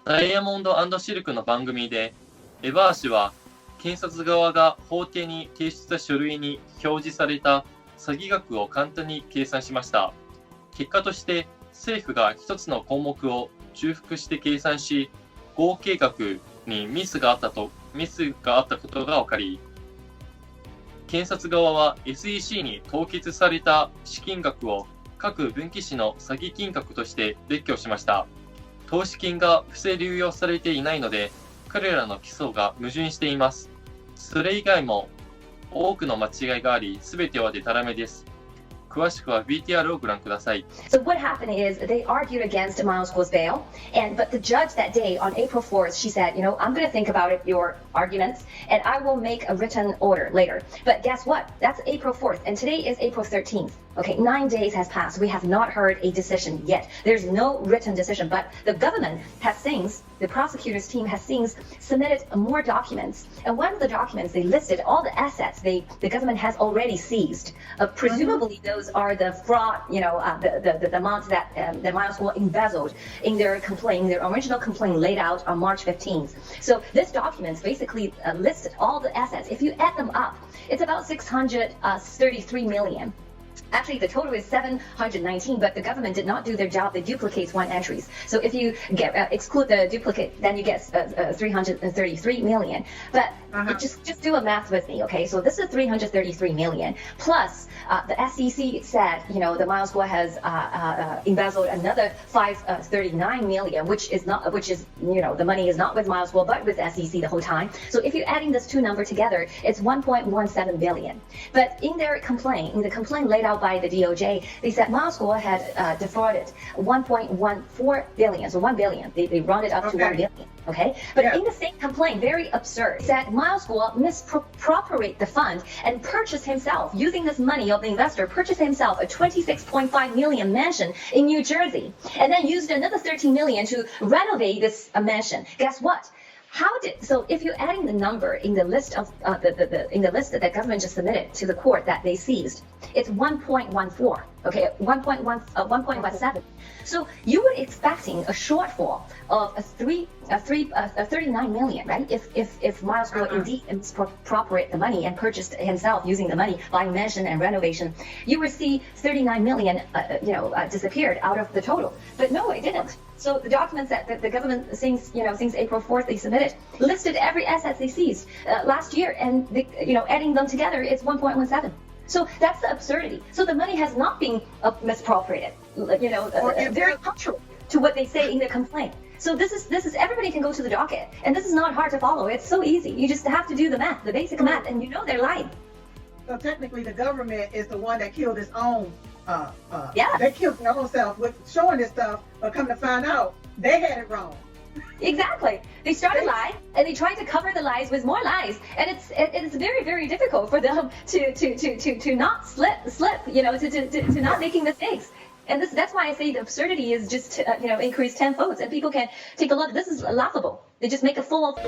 ダイヤモンド&シルクの番組で、エヴァ氏は検察側が法廷に提出した書類に表示された詐欺額を簡単に計算しました。結果として政府が一つの項目を重複して計算し、合計額にミスがあったことが分かり、検察側は SEC に凍結された資金額を郭文貴氏の詐欺金額として列挙しました。投資金が不正流用されていないので、彼らの起訴が矛盾しています。それ以外も多くの間違いがあり、すべてはデタラメです。詳しくは VTR をご覧ください。So what happened is they argued against Miles Guo's bail, but the judge that day on April 4th, she said, I'm going to think about your arguments and I will make a written order later. But guess what? That's April 4th and today is April 13th. Okay, 9 days has passed. We have not heard a decision yet. There's no written decision, but the government has since, the prosecutor's team has since submitted more documents. And one of the documents, they listed all the assets the government has already seized. Presumably, those are the fraud, the amounts that the Miles Guo embezzled in their complaint, their original complaint laid out on March 15th. So this document basically listed all the assets. If you add them up, it's about 633 million. Actually, the total is 719, but the government did not do their job. They duplicate one entries. So if you exclude the duplicate, then you get 333 million. But just do a math with me, okay? So this is 333 million plus the SEC said, the Miles Guo has embezzled another 539 million, which is the money is not with Miles Guo but with SEC the whole time. So if you're adding these two numbers together, it's 1.17 billion. But in the complaint laid out by the DOJ, they said Miles Guo had defrauded 1.14 billion, so 1 billion. They rounded up to 1 billion. Okay, but in the same complaint, very absurd, said Miles Guo misappropriate the fund and purchased himself, using this money of the investor, purchased himself a 26.5 million mansion in New Jersey, and then used another 13 million to renovate this mansion. Guess what? So if you're adding the number in the list of in the list that the government just submitted to the court that they seized, it's 1.14. Okay, 1.17. So you were expecting a shortfall of 39 million, right? If Miles Guo indeed misappropriate the money and purchased himself using the money, buying mansion and renovation, you would see 39 million, disappeared out of the total. But no, it didn't. So the documents that the government since April 4th they submitted listed every asset they seized last year, and adding them together, it's 1.17. So that's the absurdity. So the money has not been misappropriated. Very contrary to what they say in the complaint. So this is everybody can go to the docket, and this is not hard to follow. It's so easy. You just have to do the math, the basic math, and they're lying. So technically, the government is the one that killed its own. Yeah. They killed their own self with showing this stuff, but come to find out, they had it wrong. Exactly. They started lying, and they tried to cover the lies with more lies, and it's very, very difficult for them to not slip, to not making mistakes. And that's why I say the absurdity is just increased tenfold, and people can take a look. This is laughable. They just make a fool of.